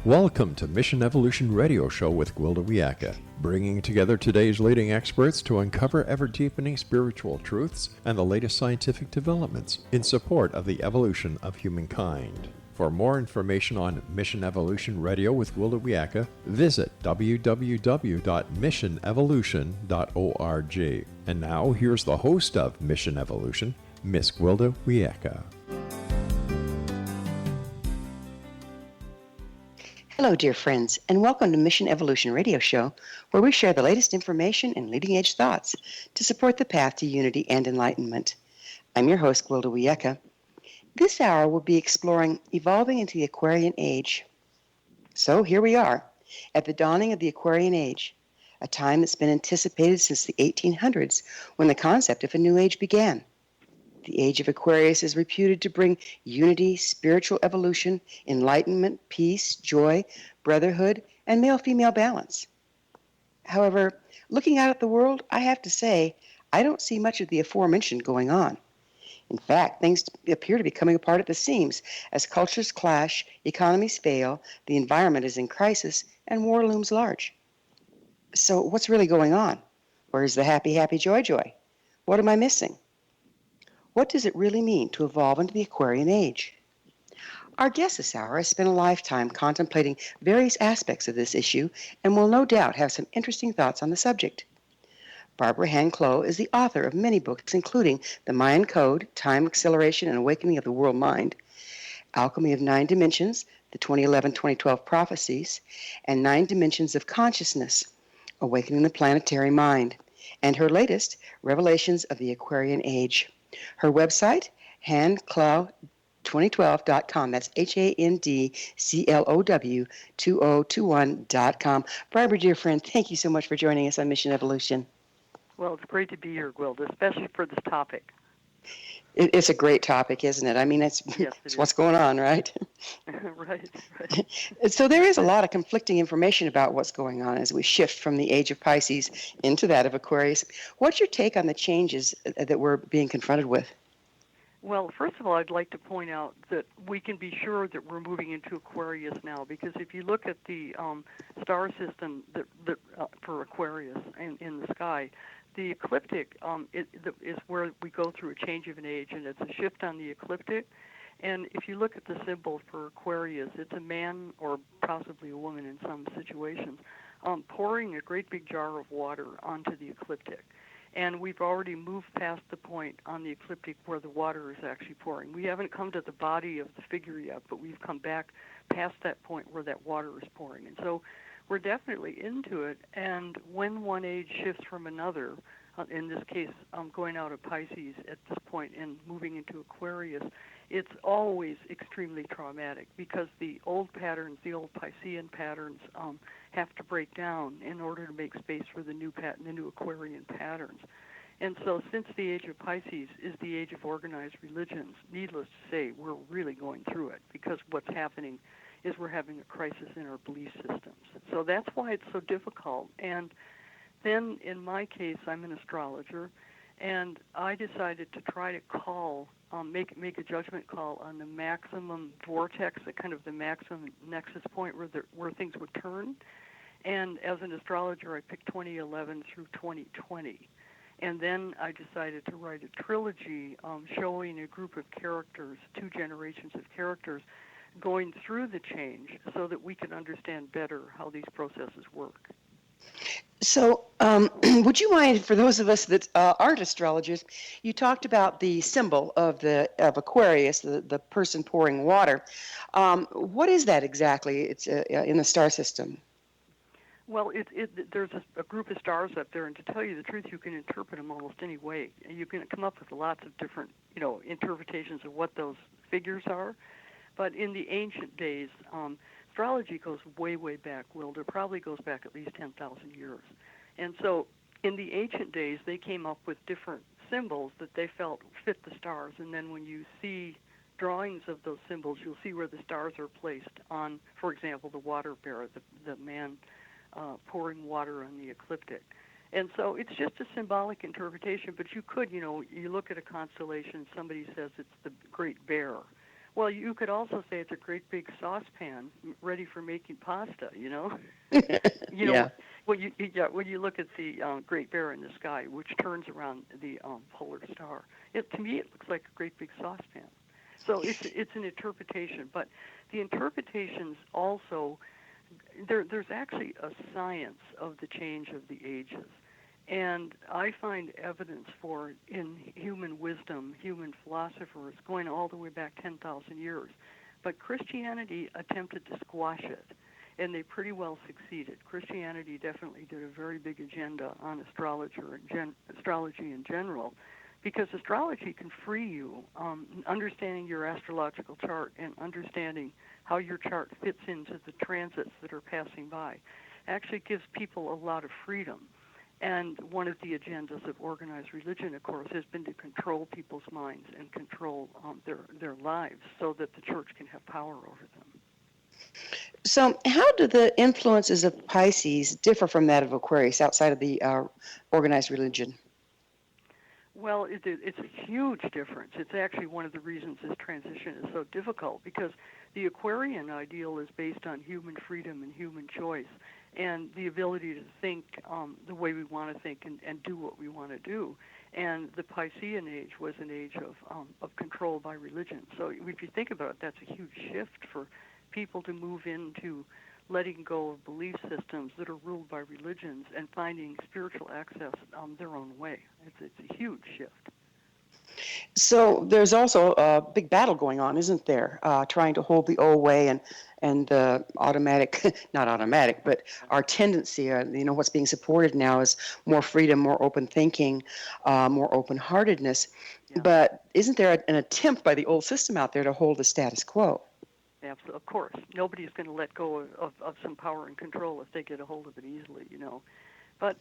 Welcome to Mission Evolution Radio Show with Gwilda Wiyaka, bringing together today's leading experts to uncover ever-deepening spiritual truths and the latest scientific developments in support of the evolution of humankind. For more information on Mission Evolution Radio with Gwilda Wiyaka, visit www.missionevolution.org. And now, here's the host of Mission Evolution, Miss Gwilda Wiyaka. Hello, dear friends, and welcome to Mission Evolution Radio Show, where we share the latest information and leading-edge thoughts to support the path to unity and enlightenment. I'm your host, Gwilda Wiyaka. This hour we'll be exploring evolving into the Aquarian Age. So here we are, at the dawning of the Aquarian Age, a time that's been anticipated since the 1800s, when the concept of a new age began. The age of Aquarius is reputed to bring unity, spiritual evolution, enlightenment, peace, joy, brotherhood, and male-female balance. However, looking out at the world, I have to say, I don't see much of the aforementioned going on. In fact, things appear to be coming apart at the seams as cultures clash, economies fail, the environment is in crisis, and war looms large. So what's really going on? Where's the happy, happy, joy, joy? What am I missing? What does it really mean to evolve into the Aquarian Age? Our guest this hour has spent a lifetime contemplating various aspects of this issue and will no doubt have some interesting thoughts on the subject. Barbara Hand Clow is the author of many books, including The Mayan Code, Time, Acceleration, and Awakening of the World Mind, Alchemy of Nine Dimensions, the 2011-2012 Prophecies, and Nine Dimensions of Consciousness, Awakening the Planetary Mind, and her latest, Revelations of the Aquarian Age. Her website, handclow2012.com. That's handclow2021.com. Barbara, dear friend, thank you so much for joining us on Mission Evolution. Well, it's great to be here, Gwilda, especially for this topic. It's a great topic, isn't it? I mean, it's what's going on, right? Right. So there is a lot of conflicting information about what's going on as we shift from the age of Pisces into that of Aquarius. What's your take on the changes that we're being confronted with? Well, first of all, I'd like to point out that we can be sure that we're moving into Aquarius now, because if you look at the star system that for Aquarius in the sky, the ecliptic is where we go through a change of an age, and it's a shift on the ecliptic. And if you look at the symbol for Aquarius, it's a man or possibly a woman in some situations pouring a great big jar of water onto the ecliptic. And we've already moved past the point on the ecliptic where the water is actually pouring. We haven't come to the body of the figure yet, but we've come back past that point where that water is pouring. And so we're definitely into it. And when one age shifts from another, in this case, going out of Pisces at this point and moving into Aquarius, it's always extremely traumatic because the old patterns, the old Piscean patterns, have to break down in order to make space for the new Aquarian patterns. And so since the age of Pisces is the age of organized religions, needless to say, we're really going through it because what's happening is we're having a crisis in our belief systems. So that's why it's so difficult. And then in my case, I'm an astrologer, and I decided to try to call, make a judgment call on the maximum vortex, the kind of the maximum nexus point where things would turn. And as an astrologer, I picked 2011 through 2020. And then I decided to write a trilogy showing a group of characters, two generations of characters, going through the change so that we can understand better how these processes work. So would you mind, for those of us that aren't astrologers, you talked about the symbol of Aquarius, the person pouring water. What is that exactly? It's in the star system. Well, there's a group of stars up there, and to tell you the truth, you can interpret them almost any way. You can come up with lots of different, interpretations of what those figures are. But in the ancient days, astrology goes way, way back, Wilder, probably goes back at least 10,000 years. And so in the ancient days, they came up with different symbols that they felt fit the stars. And then when you see drawings of those symbols, you'll see where the stars are placed on, for example, the water bearer, the man pouring water on the ecliptic. And so it's just a symbolic interpretation, but you could, you look at a constellation, somebody says it's the Great Bear. Well, you could also say it's a great big saucepan ready for making pasta. You know Yeah. when you look at the Great Bear in the sky, which turns around the polar star, to me it looks like a great big saucepan. So it's an interpretation, but the interpretations also there's actually a science of the change of the ages. And I find evidence for it in human wisdom, human philosophers, going all the way back 10,000 years. But Christianity attempted to squash it, and they pretty well succeeded. Christianity definitely did a very big agenda on astrology in general, because astrology can free you. Understanding your astrological chart and understanding how your chart fits into the transits that are passing by actually gives people a lot of freedom. And one of the agendas of organized religion, of course, has been to control people's minds and control their lives so that the church can have power over them. So, how do the influences of Pisces differ from that of Aquarius outside of the organized religion? Well, it's a huge difference. It's actually one of the reasons this transition is so difficult, because the Aquarian ideal is based on human freedom and human choice and the ability to think the way we want to think and do what we want to do. And the Piscean age was an age of control by religion. So if you think about it, that's a huge shift for people to move into letting go of belief systems that are ruled by religions and finding spiritual access their own way. It's a huge shift. So there's also a big battle going on, isn't there? Trying to hold the old way and automatic, not automatic, but our tendency, what's being supported now is more freedom, more open thinking, more open-heartedness. Yeah. But isn't there an attempt by the old system out there to hold the status quo? Absolutely. Of course, nobody's going to let go of some power and control if they get a hold of it easily, But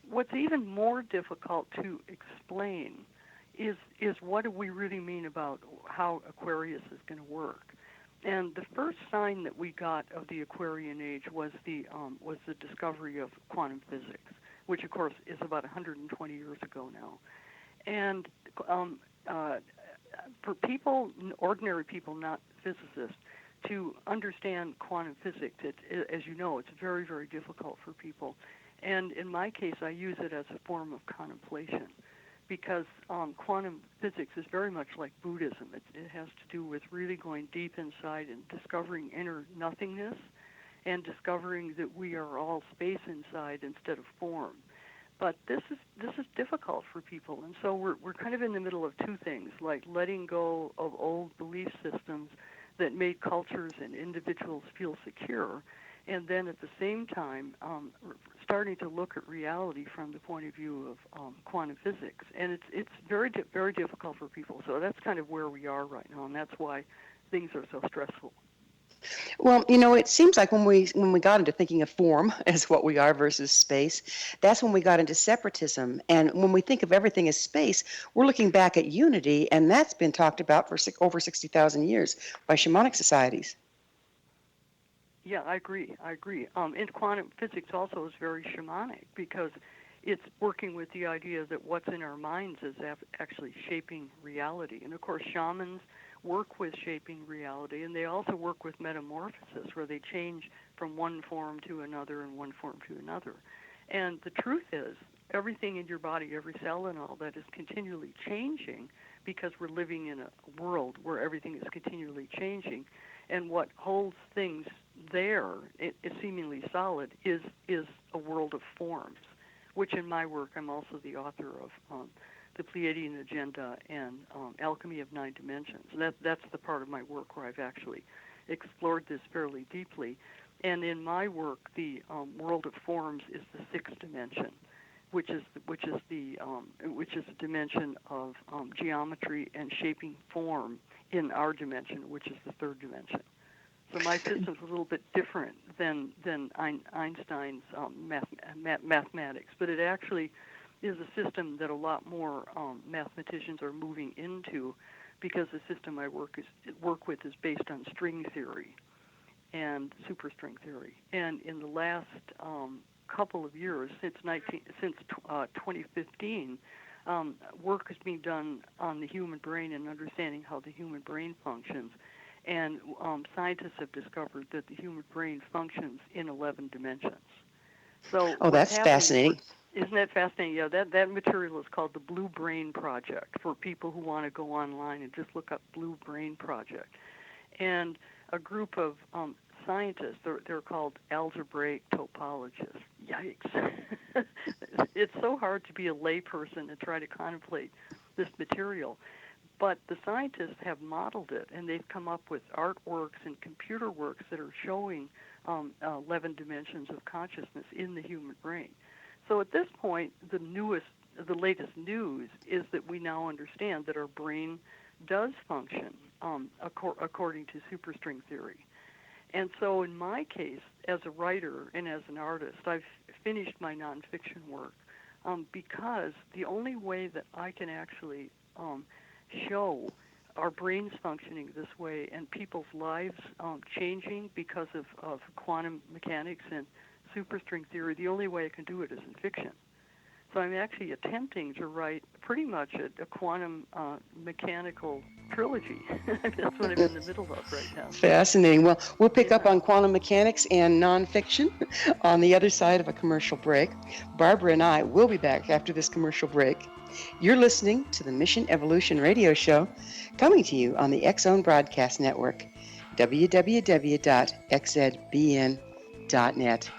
what's even more difficult to explain is what do we really mean about how Aquarius is going to work. And the first sign that we got of the Aquarian age was the discovery of quantum physics, which of course is about 120 years ago now. And for people, ordinary people, not physicists, to understand quantum physics, as you know, it's very, very difficult for people. And in my case, I use it as a form of contemplation, because quantum physics is very much like Buddhism. It has to do with really going deep inside and discovering inner nothingness and discovering that we are all space inside instead of form. But this is difficult for people, and so we're kind of in the middle of two things, like letting go of old belief systems that made cultures and individuals feel secure, and then at the same time starting to look at reality from the point of view of quantum physics. And it's very, very difficult for people. So that's kind of where we are right now, and that's why things are so stressful. Well, it seems like when we got into thinking of form as what we are versus space, that's when we got into separatism. And when we think of everything as space, we're looking back at unity, and that's been talked about for over 60,000 years by shamanic societies. Yeah, I agree. And quantum physics also is very shamanic, because it's working with the idea that what's in our minds is actually shaping reality. And of course, shamans work with shaping reality, and they also work with metamorphosis, where they change from one form to another and one form to another. And the truth is, everything in your body, every cell and all that, is continually changing, because we're living in a world where everything is continually changing. And what holds things there, it seemingly solid, is a world of forms, which in my work, I'm also the author of the Pleiadian Agenda and Alchemy of 9 Dimensions. And that's the part of my work where I've actually explored this fairly deeply. And in my work, the world of forms is the 6th dimension, which is a dimension of geometry and shaping form in our dimension, which is the 3rd dimension. So my system's a little bit different than Einstein's mathematics, but it actually is a system that a lot more mathematicians are moving into, because the system I work with is based on string theory and superstring theory. And in the last couple of years, since 2015, work is being done on the human brain and understanding how the human brain functions. And scientists have discovered that the human brain functions in 11 dimensions. So that's fascinating. Isn't that fascinating? Yeah, that material is called the Blue Brain Project for people who want to go online and just look up Blue Brain Project. And a group of scientists, they're called algebraic topologists. Yikes. It's so hard to be a layperson and try to contemplate this material. But the scientists have modeled it, and they've come up with artworks and computer works that are showing 11 dimensions of consciousness in the human brain. So at this point, the latest news is that we now understand that our brain does function according to superstring theory. And so in my case, as a writer and as an artist, I've finished my nonfiction work because the only way that I can actually show our brains functioning this way and people's lives changing because of quantum mechanics and superstring theory, the only way I can do it is in fiction. So I'm actually attempting to write pretty much a quantum mechanical trilogy. That's what I'm in the middle of right now. Fascinating. Well, we'll pick up on quantum mechanics and nonfiction on the other side of a commercial break. Barbara and I will be back after this commercial break. You're listening to the Mission Evolution Radio Show, coming to you on the X-Zone Broadcast Network, www.xzbn.net.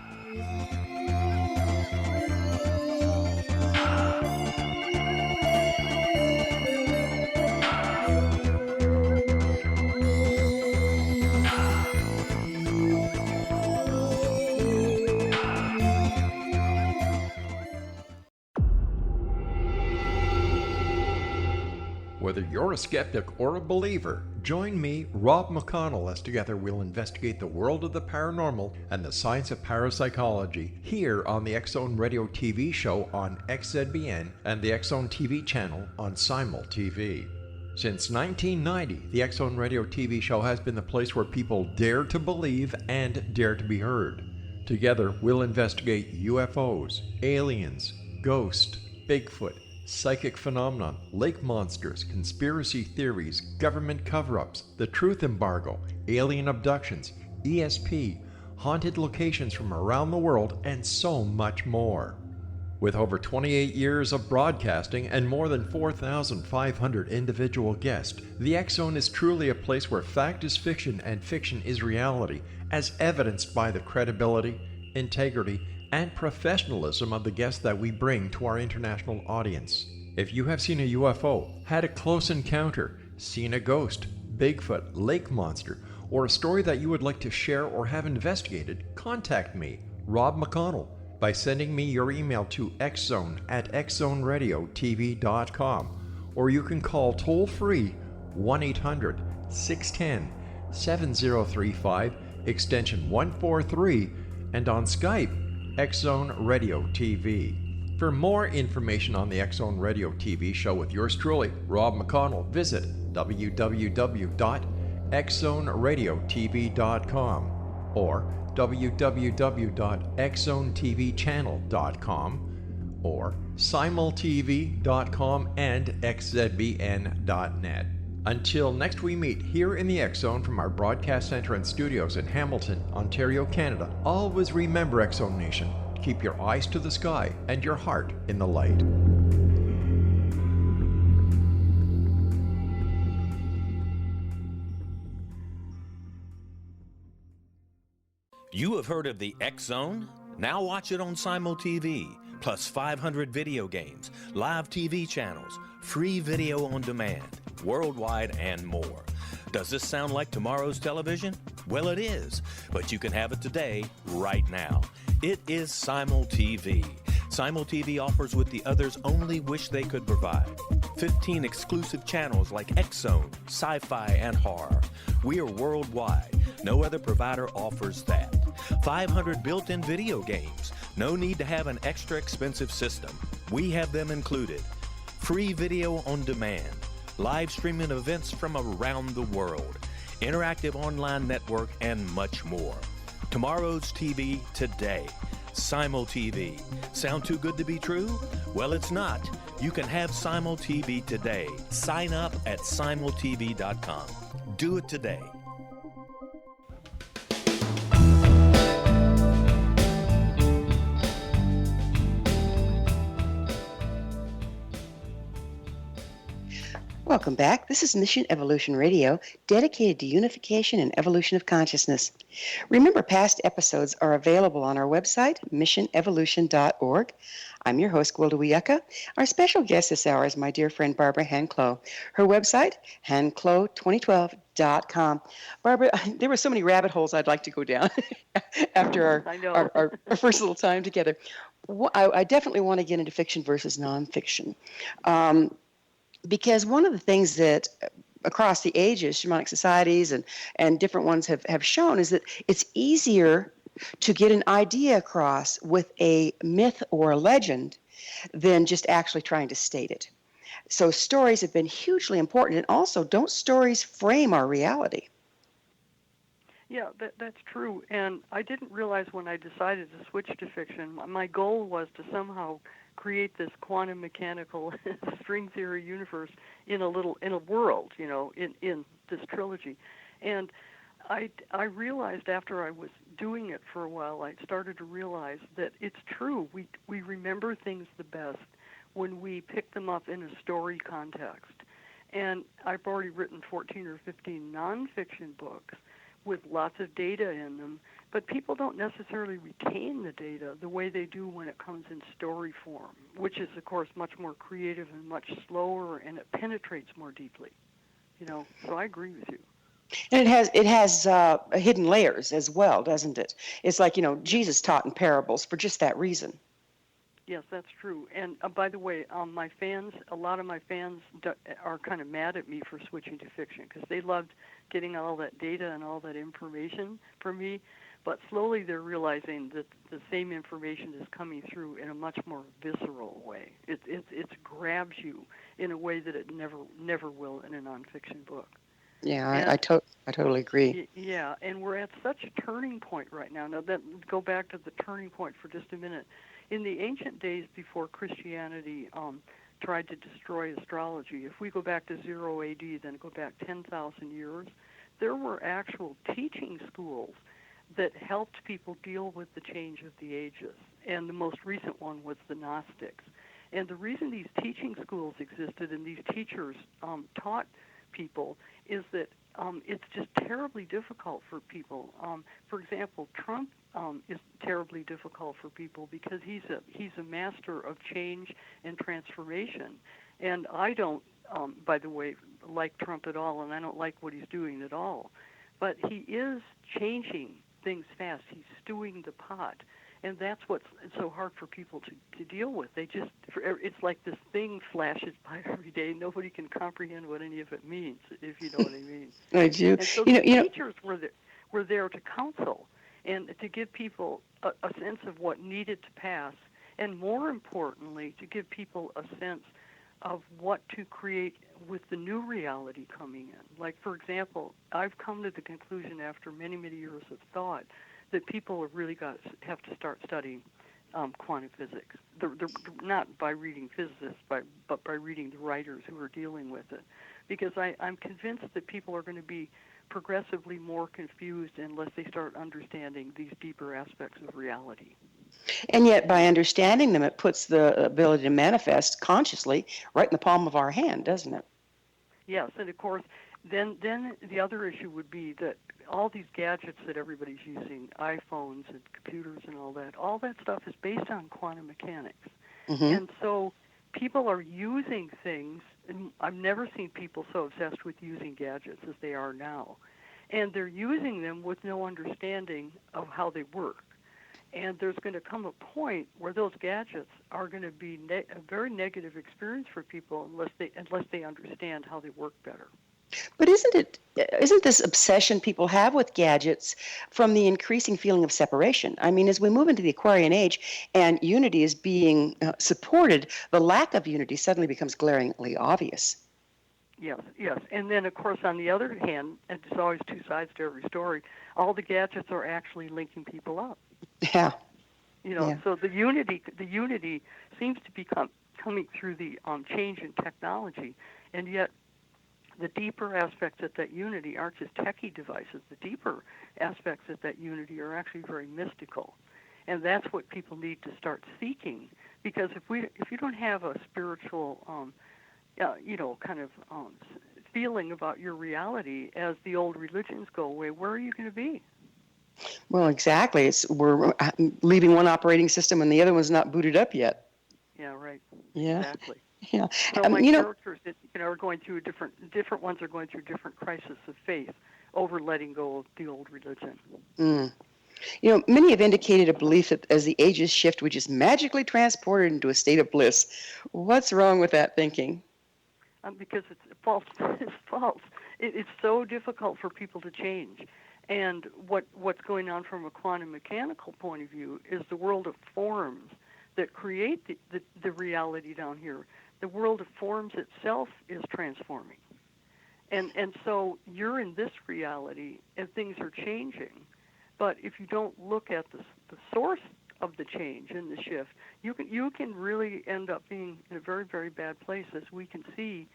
Whether you're a skeptic or a believer, join me, Rob McConnell, as together we'll investigate the world of the paranormal and the science of parapsychology here on the X-Zone Radio TV show on XZBN and the X-Zone TV channel on Simul TV. Since 1990, the X-Zone Radio TV show has been the place where people dare to believe and dare to be heard. Together, we'll investigate UFOs, aliens, ghosts, Bigfoot, psychic phenomenon, lake monsters, conspiracy theories, government cover-ups, the truth embargo, alien abductions, ESP, haunted locations from around the world, and so much more. With over 28 years of broadcasting and more than 4,500 individual guests, the X-Zone is truly a place where fact is fiction and fiction is reality, as evidenced by the credibility, integrity, and professionalism of the guests that we bring to our international audience. If you have seen a UFO, had a close encounter, seen a ghost, Bigfoot, lake monster, or a story that you would like to share or have investigated, contact me, Rob McConnell, by sending me your email to xzone@xzoneradiotv.com, or you can call toll-free 1-800-610-7035, extension 143, and on Skype, X-Zone Radio TV. For more information on the X-Zone Radio TV show with yours truly, Rob McConnell, visit www.xzoneradiotv.com or www.xzonetvchannel.com or simultv.com and xzbn.net. Until next we meet here in the X-Zone from our broadcast center and studios in Hamilton, Ontario, Canada, always remember, X-Zone Nation, keep your eyes to the sky and your heart in the light. You have heard of the X-Zone? Now watch it on Simul TV, plus 500 video games, live TV channels, free video on demand, worldwide, and more. Does this sound like tomorrow's television? Well, it is, but you can have it today, right now. It is Simul TV. Simul TV offers what the others only wish they could provide. 15 exclusive channels like X-Zone, Sci-Fi, and Horror. We are worldwide. No other provider offers that. 500 built-in video games. No need to have an extra expensive system. We have them included. Free video on demand. Live streaming events from around the world. Interactive online network, and much more. Tomorrow's TV today. Simul TV. Sound too good to be true? Well, it's not. You can have Simul TV today. Sign up at simultv.com. Do it today. Welcome back. This is Mission Evolution Radio, dedicated to unification and evolution of consciousness. Remember, past episodes are available on our website, missionevolution.org. I'm your host, Gwilda Wiyaka. Our special guest this hour is my dear friend, Barbara Clow. Her website, handclow2012.com. Barbara, there were so many rabbit holes I'd like to go down after I know. our first little time together. I definitely want to get into fiction versus nonfiction. Because one of the things that across the ages, shamanic societies and different ones have shown is that it's easier to get an idea across with a myth or a legend than just actually trying to state it. So stories have been hugely important. And also, don't stories frame our reality? Yeah, that's true. And I didn't realize when I decided to switch to fiction, my goal was to somehow create this quantum mechanical string theory universe in a world, in this trilogy. And I realized after I was doing it for a while, I started to realize that it's true. We remember things the best when we pick them up in a story context. And I've already written 14 or 15 nonfiction books with lots of data in them, but people don't necessarily retain the data the way they do when it comes in story form, which is, of course, much more creative and much slower, and it penetrates more deeply. So I agree with you. And it has hidden layers as well, doesn't it? It's like, Jesus taught in parables for just that reason. Yes, that's true. And by the way, a lot of my fans are kind of mad at me for switching to fiction because they loved getting all that data and all that information from me. But slowly they're realizing that the same information is coming through in a much more visceral way. It grabs you in a way that it never will in a nonfiction book. Yeah, I totally agree. Yeah, and we're at such a turning point right now. Now, go back to the turning point for just a minute. In the ancient days before Christianity tried to destroy astrology, if we go back to 0 AD, then go back 10,000 years, there were actual teaching schools that helped people deal with the change of the ages. And the most recent one was the Gnostics. And the reason these teaching schools existed and these teachers taught people is that it's just terribly difficult for people. For example, Trump is terribly difficult for people because he's a master of change and transformation. And I don't, by the way, like Trump at all, and I don't like what he's doing at all. But he is changing things fast. He's stewing the pot. And that's what's so hard for people to deal with. It's like this thing flashes by every day. Nobody can comprehend what any of it means, if you know what I mean. I do. And so the teachers were there to counsel and to give people a sense of what needed to pass, and more importantly, to give people a sense of what to create with the new reality coming in. Like, for example, I've come to the conclusion after many, many years of thought that people have really have to start studying quantum physics. They're not by reading physicists, but by reading the writers who are dealing with it. Because I'm convinced that people are going to be progressively more confused unless they start understanding these deeper aspects of reality. And yet, by understanding them, it puts the ability to manifest consciously right in the palm of our hand, doesn't it? Yes, and of course, then the other issue would be that all these gadgets that everybody's using, iPhones and computers and all that stuff is based on quantum mechanics. Mm-hmm. And so people are using things, and I've never seen people so obsessed with using gadgets as they are now. And they're using them with no understanding of how they work. And there's going to come a point where those gadgets are going to be a very negative experience for people unless they understand how they work better. But isn't this obsession people have with gadgets from the increasing feeling of separation? I mean, as we move into the Aquarian age and unity is being supported, the lack of unity suddenly becomes glaringly obvious. Yes. And then, of course, on the other hand, and there's always two sides to every story, all the gadgets are actually linking people up. Yeah. So the unity seems to be coming through the change in technology, and yet the deeper aspects of that unity aren't just techie devices. The deeper aspects of that unity are actually very mystical. And that's what people need to start seeking. Because if you don't have a spiritual kind of feeling about your reality as the old religions go away, where are you going to be? Well, exactly. We're leaving one operating system and the other one's not booted up yet. Yeah, right. Yeah. Exactly. Yeah. So my characters, are going through different ones are going through different crises of faith over letting go of the old religion. Many have indicated a belief that as the ages shift, we just magically transported into a state of bliss. What's wrong with that thinking? Because it's false. It's false. It's so difficult for people to change. And what's going on from a quantum mechanical point of view is the world of forms that create the reality down here. The world of forms itself is transforming. And so you're in this reality and things are changing. But if you don't look at the source of the change and the shift, you can really end up being in a very, very bad place, as we can see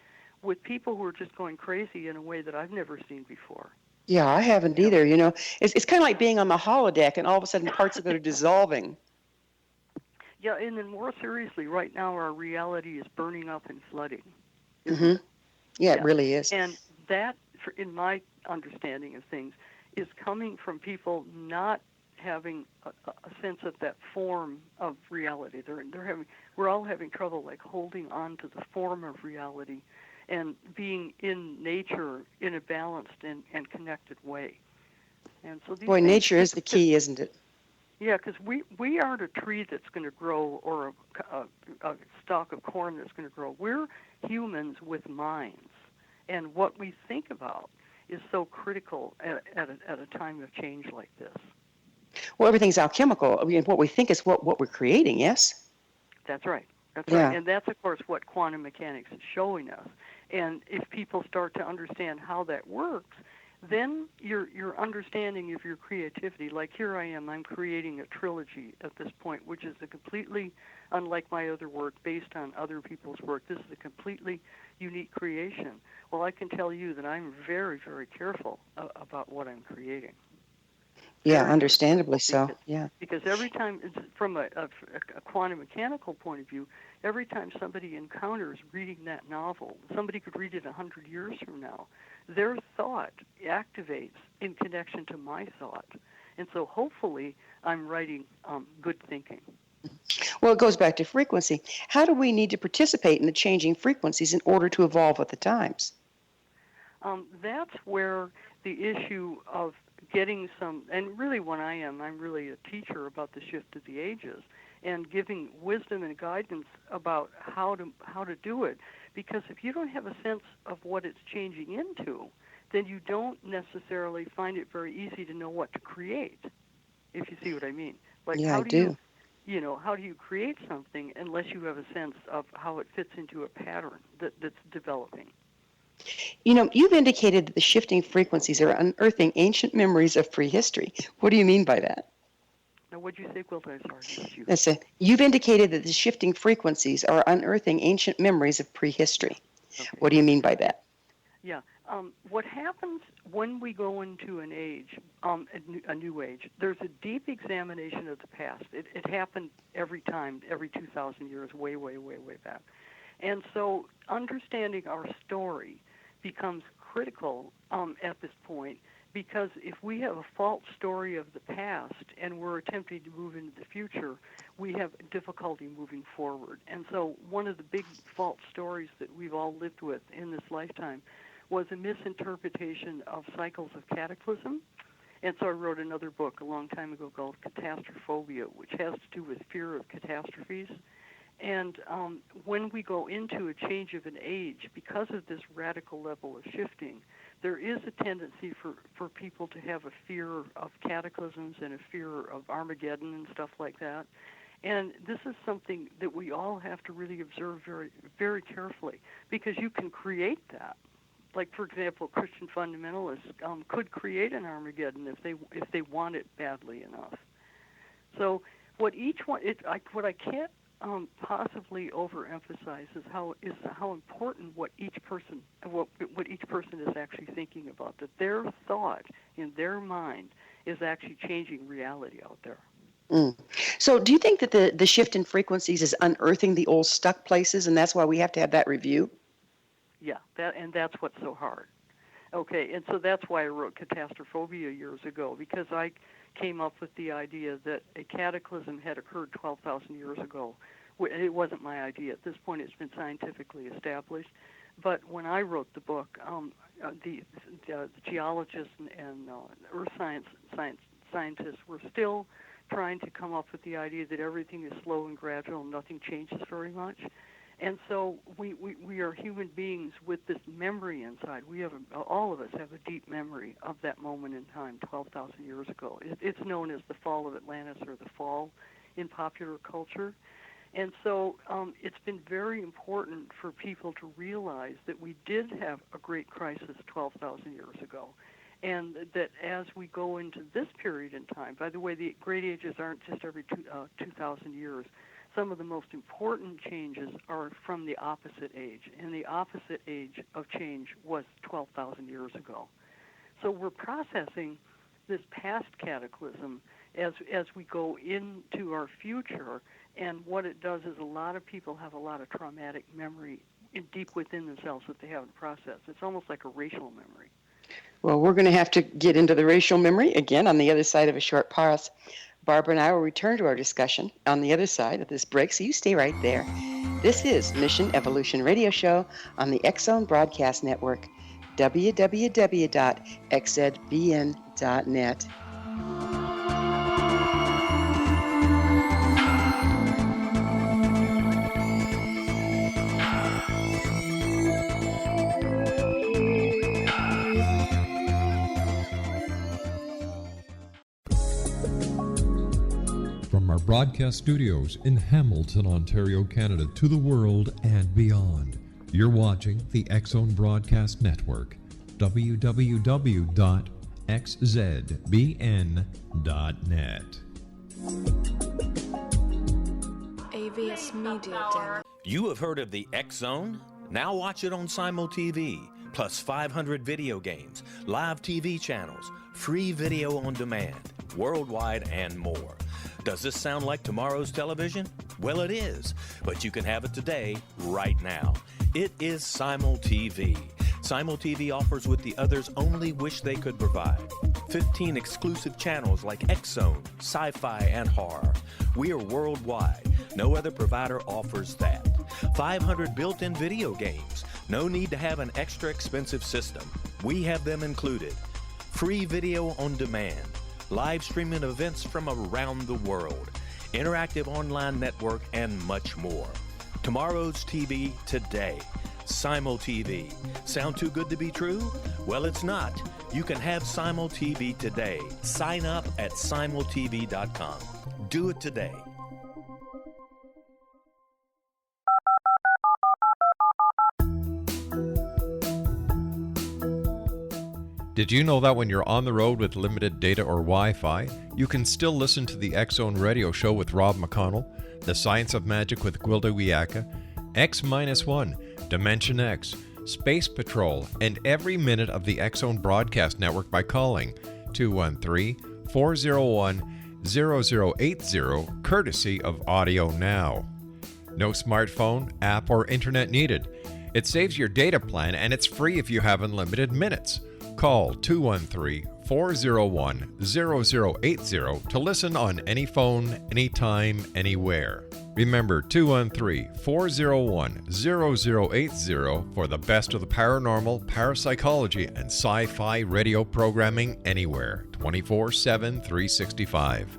with people who are just going crazy in a way that I've never seen before. Yeah, I haven't either. It's kind of like being on the holodeck and all of a sudden parts of it are dissolving. Yeah, and then more seriously, right now our reality is burning up and flooding. Mm-hmm. Yeah, it really is. And that, in my understanding of things, is coming from people not having a sense of that form of reality. We're all having trouble like holding on to the form of reality and being in nature in a balanced and connected way. And so Boy, nature is the key, isn't it? Yeah, because we aren't a tree that's going to grow or a stalk of corn that's going to grow. We're humans with minds, and what we think about is so critical at a time of change like this. Well, everything's alchemical. I mean, what we think is what we're creating, yes? That's right. That's right. And that's, of course, what quantum mechanics is showing us. And if people start to understand how that works, then your understanding of your creativity, like here I am, I'm creating a trilogy at this point, which is a completely, unlike my other work, based on other people's work. This is a completely unique creation. Well, I can tell you that I'm very, very careful about what I'm creating. Yeah, understandably so. Yeah. Because every time, from a quantum mechanical point of view, every time somebody encounters reading that novel, somebody could read it 100 years from now, their thought activates in connection to my thought. And so hopefully I'm writing good thinking. Well, it goes back to frequency. How do we need to participate in the changing frequencies in order to evolve with the times? That's where the issue of getting some, and really I'm really a teacher about the shift of the ages and giving wisdom and guidance about how to do it. Because if you don't have a sense of what it's changing into, then you don't necessarily find it very easy to know what to create, if you see what I mean. Like, yeah, how I do. How do you create something unless you have a sense of how it fits into a pattern that's developing? You've indicated that the shifting frequencies are unearthing ancient memories of prehistory. What do you mean by that? Now, what'd you say, Quilty? Sorry. You've indicated that the shifting frequencies are unearthing ancient memories of prehistory. Okay. What do you mean by that? Yeah. What happens when we go into an age, a new age, there's a deep examination of the past. It happened every 2,000 years, way, way, way, way back. And so understanding our story becomes critical at this point, because if we have a false story of the past and we're attempting to move into the future, we have difficulty moving forward. And so one of the big false stories that we've all lived with in this lifetime was a misinterpretation of cycles of cataclysm. And so I wrote another book a long time ago called Catastrophophobia, which has to do with fear of catastrophes. And when we go into a change of an age, because of this radical level of shifting, there is a tendency for people to have a fear of cataclysms and a fear of Armageddon and stuff like that. And this is something that we all have to really observe very, very carefully, because you can create that. Like, for example, Christian fundamentalists could create an Armageddon if they want it badly enough. So what I can't possibly overemphasize is how important what each person is actually thinking about. That their thought in their mind is actually changing reality out there. So do you think that the shift in frequencies is unearthing the old stuck places, and that's why we have to have that review? Yeah, that's what's so hard. Okay, and so that's why I wrote Catastrophobia years ago, because I came up with the idea that a cataclysm had occurred 12,000 years ago. It wasn't my idea. At this point, it's been scientifically established. But when I wrote the book, the geologists and earth scientists were still trying to come up with the idea that everything is slow and gradual and nothing changes very much. And so we are human beings with this memory inside. All of us have a deep memory of that moment in time, 12,000 years ago. It's known as the fall of Atlantis, or the fall in popular culture. And so it's been very important for people to realize that we did have a great crisis 12,000 years ago. And that as we go into this period in time, by the way, the great ages aren't just every 2,000 years. Some of the most important changes are from the opposite age, and the opposite age of change was 12,000 years ago. So we're processing this past cataclysm as we go into our future, and what it does is a lot of people have a lot of traumatic memory deep within themselves that they haven't processed. It's almost like a racial memory. Well, we're going to have to get into the racial memory again on the other side of a short pause. Barbara and I will return to our discussion on the other side of this break, so you stay right there. This is Mission Evolution Radio Show on the X-Zone Broadcast Network, www.xzbn.net. From our broadcast studios in Hamilton, Ontario, Canada, to the world and beyond, you're watching the X-Zone Broadcast Network, www.xzbn.net. AVS Media. You have heard of the X-Zone? Now watch it on Simul TV, plus 500 video games, live TV channels, free video on demand, worldwide, and more. Does this sound like tomorrow's television? Well, it is, but you can have it today, right now. It is Simul TV. Simul TV offers what the others only wish they could provide. 15 exclusive channels like X-Zone, Sci-Fi, and Horror. We are worldwide. No other provider offers that. 500 built-in video games. No need to have an extra expensive system. We have them included. Free video on demand. Live streaming events from around the world, interactive online network, and much more. Tomorrow's TV today. Simul TV. Sound too good to be true? Well, it's not. You can have Simul TV today. Sign up at simultv.com. Do it today. Did you know that when you're on the road with limited data or Wi-Fi, you can still listen to the X-Zone Radio Show with Rob McConnell, The Science of Magic with Gwilda Wiyaka, X-1, Dimension X, Space Patrol, and every minute of the X-Zone Broadcast Network by calling 213-401-0080, courtesy of Audio Now. No smartphone, app, or internet needed. It saves your data plan, and it's free if you have unlimited minutes. Call 213-401-0080 to listen on any phone, anytime, anywhere. Remember 213-401-0080 for the best of the paranormal, parapsychology, and sci-fi radio programming anywhere, 24/7, 365.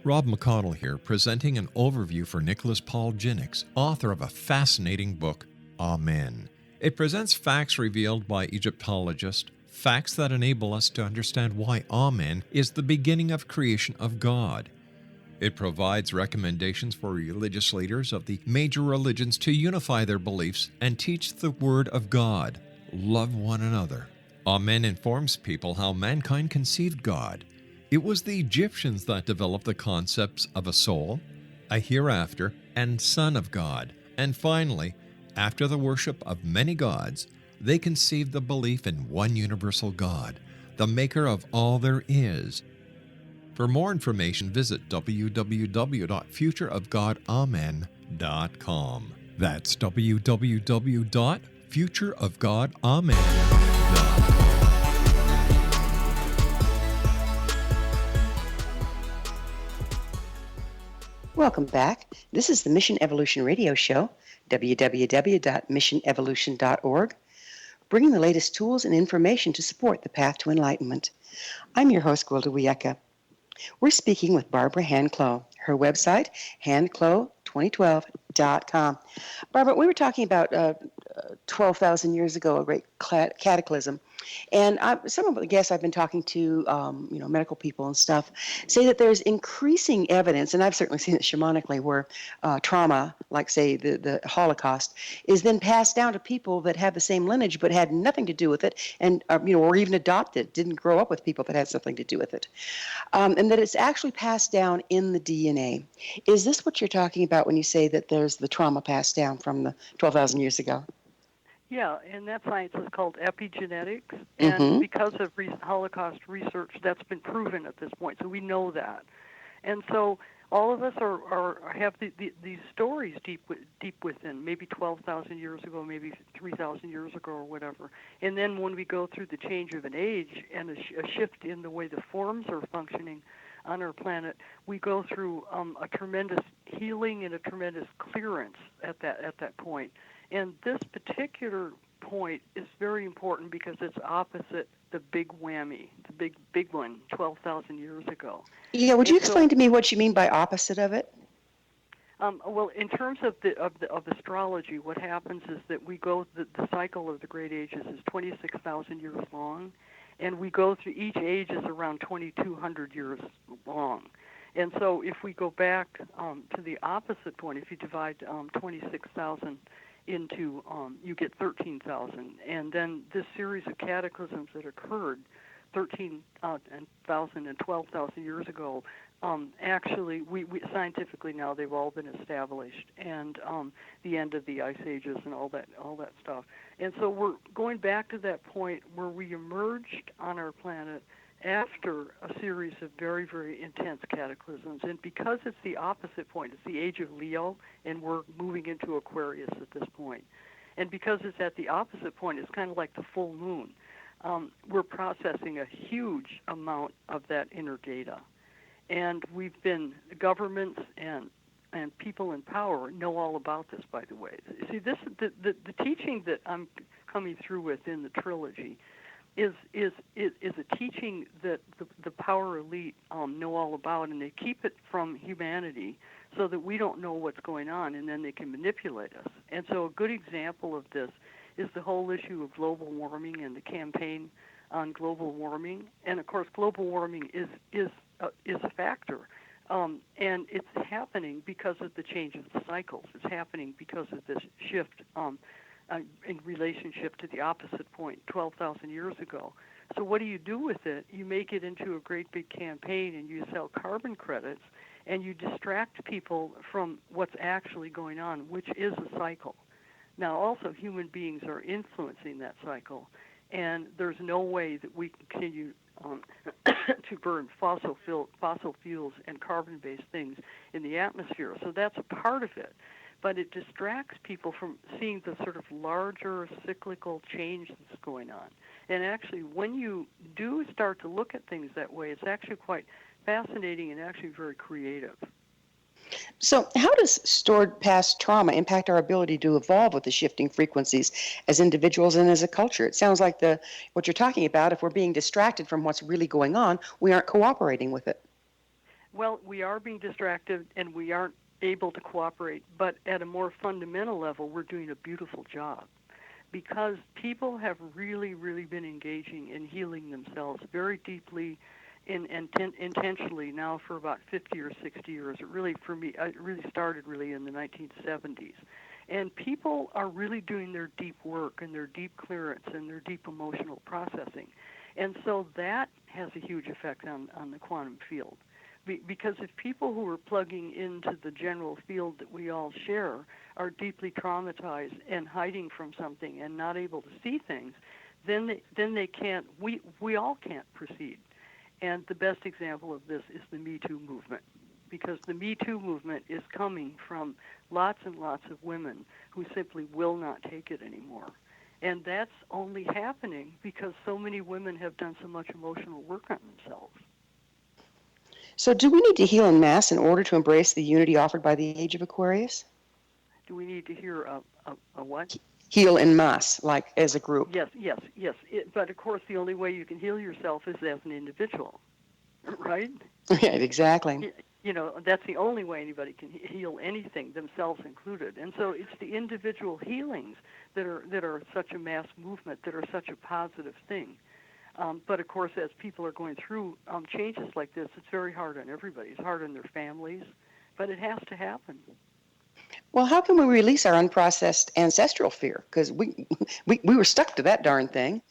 Rob McConnell here, presenting an overview for Nicholas Paul Jennings, author of a fascinating book, Amen. It presents facts revealed by Egyptologists, facts that enable us to understand why Amen is the beginning of creation of God. It provides recommendations for religious leaders of the major religions to unify their beliefs and teach the Word of God. Love one another. Amen informs people how mankind conceived God. It was the Egyptians that developed the concepts of a soul, a hereafter, and Son of God. And finally, after the worship of many gods, they conceived the belief in one universal God, the maker of all there is. For more information, visit www.futureofgodamen.com. That's www.futureofgodamen.com. Welcome back. This is the Mission Evolution Radio Show, www.missionevolution.org, bringing the latest tools and information to support the path to enlightenment. I'm your host, Gwilda Wiyaka. We're speaking with Barbara Clow. Her website, handclow2012.com. Barbara, we were talking about 12,000 years ago, a great cataclysm. And some of the guests I've been talking to, medical people and stuff, say that there's increasing evidence, and I've certainly seen it shamanically, where trauma, like say the Holocaust, is then passed down to people that have the same lineage but had nothing to do with it, and or even adopted, didn't grow up with people that had something to do with it, and that it's actually passed down in the DNA. Is this what you're talking about when you say that there's the trauma passed down from the 12,000 years ago? Yeah, and that science is called epigenetics, and because of Holocaust research, that's been proven at this point, so we know that. And so all of us have these stories deep within, maybe 12,000 years ago, maybe 3,000 years ago, or whatever. And then when we go through the change of an age and a shift in the way the forms are functioning on our planet, we go through a tremendous healing and a tremendous clearance at that point. And this particular point is very important because it's opposite the big whammy, the big one, 12,000 years ago. Yeah, would you explain to me what you mean by opposite of it? Well, in terms of astrology, what happens is that we go the cycle of the great ages is 26,000 years long, and we go through each age is around 2,200 years long. And so if we go back to the opposite point, if you divide 26,000 into, you get 13,000. And then this series of cataclysms that occurred 13,000 and 12,000 years ago, actually, we scientifically now they've all been established, and the end of the ice ages and all that stuff. And so we're going back to that point where we emerged on our planet after a series of very, very intense cataclysms. And because it's the opposite point, it's the age of Leo, and we're moving into Aquarius at this point. And because it's at the opposite point, it's kind of like the full moon. We're processing a huge amount of that inner data. And governments and people in power know all about this, by the way. See, this the teaching that I'm coming through with in the trilogy is a teaching that the power elite know all about, and they keep it from humanity so that we don't know what's going on, and then they can manipulate us. And so a good example of this is the whole issue of global warming and the campaign on global warming. And of course, global warming is a factor, and it's happening because of the change of the cycles. It's happening because of this shift in relationship to the opposite point 12,000 years ago. So what do you do with it? You make it into a great big campaign, and you sell carbon credits, and you distract people from what's actually going on, which is a cycle. Now, also, human beings are influencing that cycle, and there's no way that we can continue to burn fossil fuels and carbon-based things in the atmosphere. So that's a part of it. But it distracts people from seeing the sort of larger cyclical change that's going on. And actually, when you do start to look at things that way, it's actually quite fascinating and actually very creative. So how does stored past trauma impact our ability to evolve with the shifting frequencies as individuals and as a culture? It sounds like what you're talking about, if we're being distracted from what's really going on, we aren't cooperating with it. Well, we are being distracted, and we aren't able to cooperate, but at a more fundamental level, we're doing a beautiful job because people have really, really been engaging in healing themselves very deeply and intentionally now for about 50 or 60 years. It really started really in the 1970s. And people are really doing their deep work and their deep clearance and their deep emotional processing. And so that has a huge effect on the quantum field. Because if people who are plugging into the general field that we all share are deeply traumatized and hiding from something and not able to see things, then they can't. We all can't proceed. And the best example of this is the Me Too movement, because the Me Too movement is coming from lots and lots of women who simply will not take it anymore. And that's only happening because so many women have done so much emotional work on themselves. So do we need to heal en masse in order to embrace the unity offered by the age of Aquarius? Do we need to hear a what? Heal en masse, like as a group. Yes. But of course, the only way you can heal yourself is as an individual, right? Yeah, exactly. You know, that's the only way anybody can heal anything, themselves included. And so it's the individual healings that are such a mass movement, that are such a positive thing. But of course, as people are going through changes like this, it's very hard on everybody. It's hard on their families, but it has to happen. Well, how can we release our unprocessed ancestral fear? Because we were stuck to that darn thing.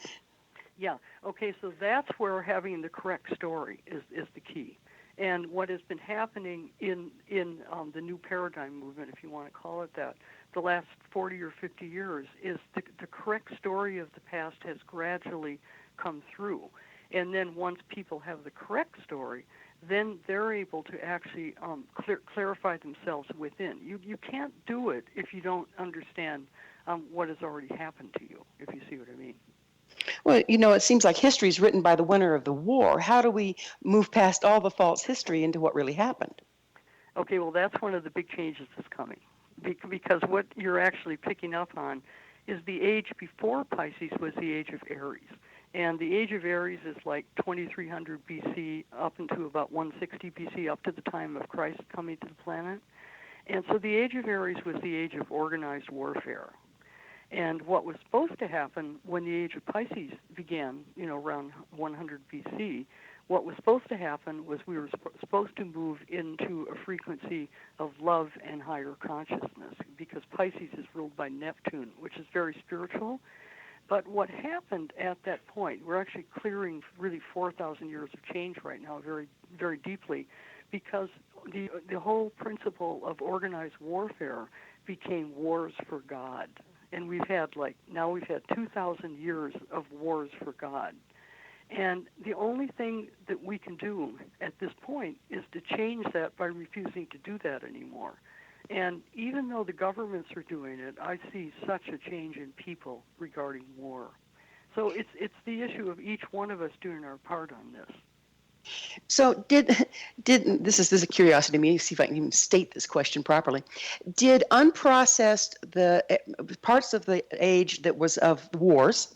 Yeah. Okay. So that's where having the correct story is the key. And what has been happening in the new paradigm movement, if you want to call it that, the last 40 or 50 years, is the correct story of the past has gradually come through. And then once people have the correct story, then they're able to actually clarify themselves within. You can't do it if you don't understand what has already happened to you, if you see what I mean. Well, you know, it seems like history is written by the winner of the war. How do we move past all the false history into what really happened? Okay, well, that's one of the big changes that's coming. Because what you're actually picking up on is the age before Pisces was the age of Aries. And the age of Aries is like 2300 BC up into about 160 BC, up to the time of Christ coming to the planet. And so the age of Aries was the age of organized warfare. And what was supposed to happen when the age of Pisces began, around 100 BC, what was supposed to happen was we were supposed to move into a frequency of love and higher consciousness, because Pisces is ruled by Neptune, which is very spiritual. But what happened at that point, we're actually clearing really 4,000 years of change right now, very, very deeply, because the whole principle of organized warfare became wars for God. And we've had 2,000 years of wars for God. And the only thing that we can do at this point is to change that by refusing to do that anymore. And even though the governments are doing it, I see such a change in people regarding war. So it's the issue of each one of us doing our part on this. So did this is a curiosity to me, see if I can even state this question properly. Did unprocessed the parts of the age that was of wars,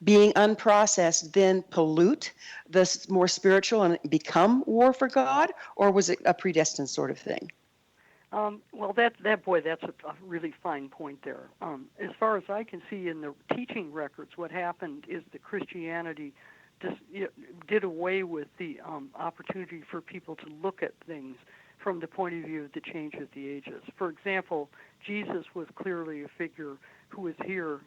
being unprocessed, then pollute the more spiritual and become war for God, or was it a predestined sort of thing? Well, that's a really fine point there. As far as I can see in the teaching records, what happened is that Christianity just did away with the opportunity for people to look at things from the point of view of the change of the ages. For example, Jesus was clearly a figure who was here.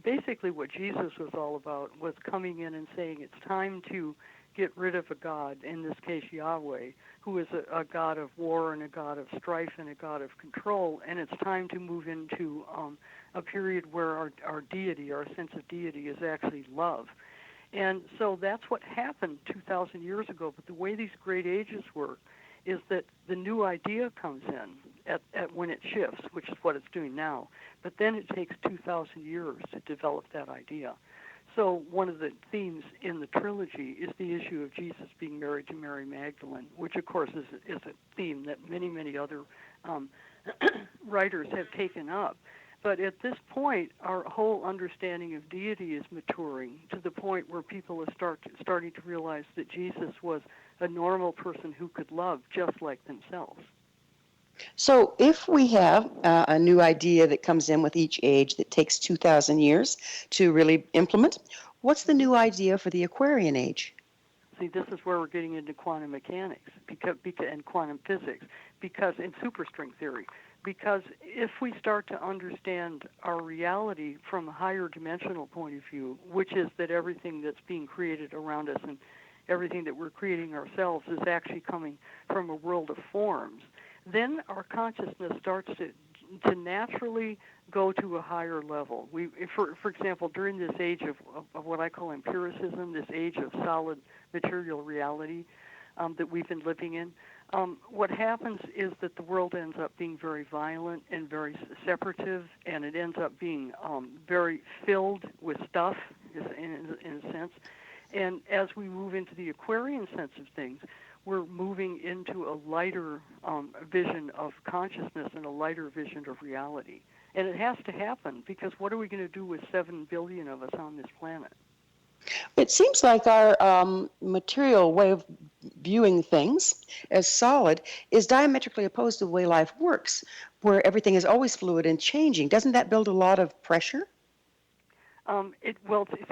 Basically, what Jesus was all about was coming in and saying it's time to get rid of a god, in this case Yahweh, who is a god of war and a god of strife and a god of control, and it's time to move into a period where our deity, our sense of deity, is actually love. And so that's what happened 2,000 years ago. But the way these great ages work is that the new idea comes in at when it shifts, which is what it's doing now. But then it takes 2,000 years to develop that idea. So one of the themes in the trilogy is the issue of Jesus being married to Mary Magdalene, which, of course, is a theme that many, many other writers have taken up. But at this point, our whole understanding of deity is maturing to the point where people are starting to realize that Jesus was a normal person who could love just like themselves. So if we have a new idea that comes in with each age that takes 2,000 years to really implement, what's the new idea for the Aquarian age? See, this is where we're getting into quantum mechanics and quantum physics, because in superstring theory. Because if we start to understand our reality from a higher dimensional point of view, which is that everything that's being created around us and everything that we're creating ourselves is actually coming from a world of forms, then our consciousness starts to to naturally go to a higher level. For example, during this age of what I call empiricism, this age of solid material reality that we've been living in, what happens is that the world ends up being very violent and very separative, and it ends up being very filled with stuff, in a sense. And as we move into the Aquarian sense of things, we're moving into a lighter vision of consciousness and a lighter vision of reality. And it has to happen, because what are we going to do with 7 billion of us on this planet? It seems like our material way of viewing things as solid is diametrically opposed to the way life works, where everything is always fluid and changing. Doesn't that build a lot of pressure?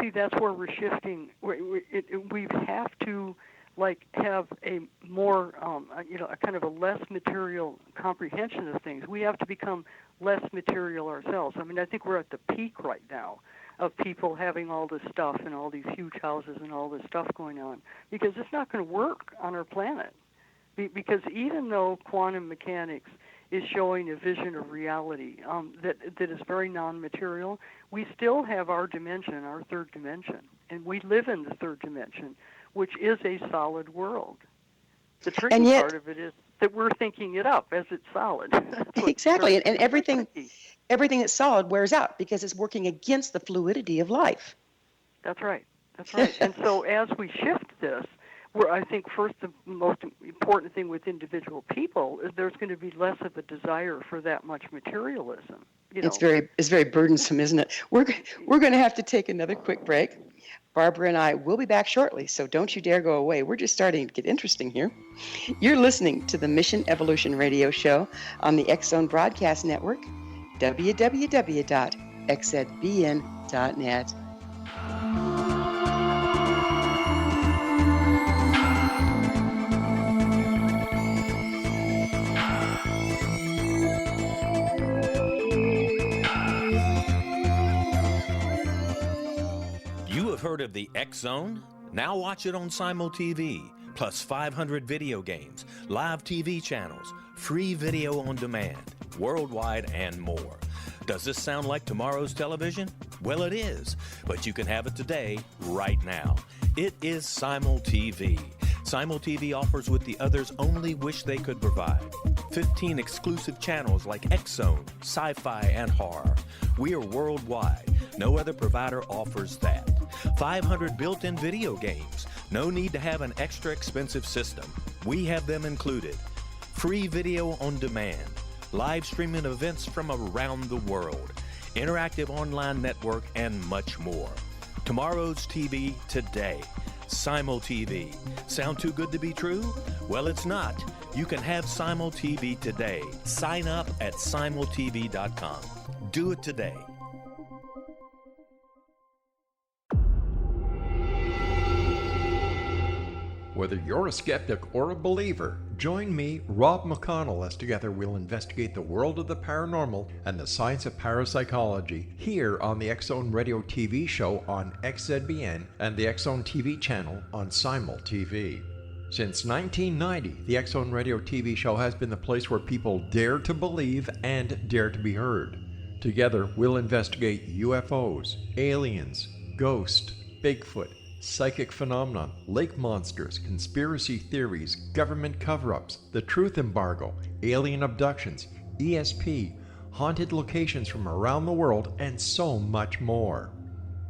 See, that's where we're shifting. We have to have a more, a kind of a less material comprehension of things. We have to become less material ourselves. I mean, I think we're at the peak right now of people having all this stuff and all these huge houses and all this stuff going on, because it's not going to work on our planet. Because even though quantum mechanics is showing a vision of reality that is very non-material, we still have our dimension, our third dimension, and we live in the third dimension, which is a solid world. The tricky part of it is that we're thinking it up as it's solid. Exactly, and everything that's solid wears out because it's working against the fluidity of life. That's right. And so as we shift this, I think first the most important thing with individual people is there's going to be less of a desire for that much materialism. It's very burdensome, isn't it? We're going to have to take another quick break. Barbara and I will be back shortly, so don't you dare go away. We're just starting to get interesting here. You're listening to the Mission Evolution Radio Show on the X-Zone Broadcast Network, www.xzbn.net. Heard of the X-Zone? Now watch it on Simul TV, plus 500 video games, live TV channels, free video on demand, worldwide, and more. Does this sound like tomorrow's television? Well, it is, but you can have it today, right now. It is Simul TV. Simul TV offers what the others only wish they could provide. 15 exclusive channels like X-Zone, Sci-Fi, and Horror. We are worldwide. No other provider offers that. 500 built-in video games. No need to have an extra expensive system. We have them included. Free video on demand. Live streaming events from around the world. Interactive online network, and much more. Tomorrow's TV today. Simul TV. Sound too good to be true? Well, it's not. You can have Simul TV today. Sign up at simultv.com. Do it today. Whether you're a skeptic or a believer, join me, Rob McConnell, as together we'll investigate the world of the paranormal and the science of parapsychology here on the X-Zone Radio TV show on XZBN and the X-Zone TV channel on Simul TV. Since 1990, the X-Zone Radio TV show has been the place where people dare to believe and dare to be heard. Together, we'll investigate UFOs, aliens, ghosts, Bigfoot, psychic phenomenon, lake monsters, conspiracy theories, government cover-ups, the truth embargo, alien abductions, ESP, haunted locations from around the world, and so much more.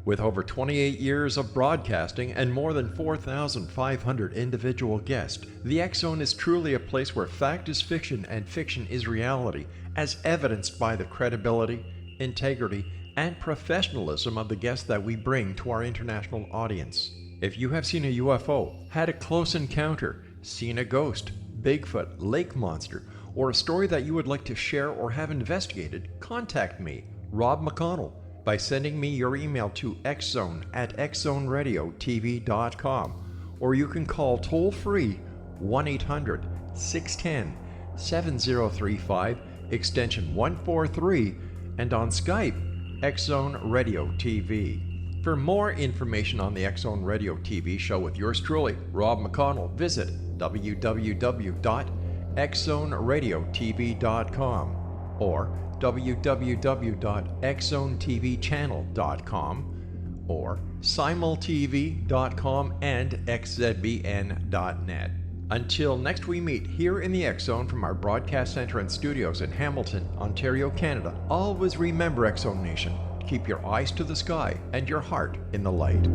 With over 28 years of broadcasting and more than 4,500 individual guests, the X-Zone is truly a place where fact is fiction and fiction is reality, as evidenced by the credibility, integrity, and professionalism of the guests that we bring to our international audience. If you have seen a UFO, had a close encounter, seen a ghost, Bigfoot, lake monster, or a story that you would like to share or have investigated, contact me, Rob McConnell, by sending me your email to xzone@xzoneradiotv.com, or you can call toll-free 1-800-610-7035, extension 143, and on Skype, X-Zone Radio TV. For more information on the X-Zone Radio TV show with yours truly, Rob McConnell, visit www.xzoneradiotv.com. or www.xzonetvchannel.com or simultv.com and xzbn.net. Until next we meet here in the X Zone from our broadcast center and studios in Hamilton, Ontario, Canada, always remember, X Zone Nation, keep your eyes to the sky and your heart in the light.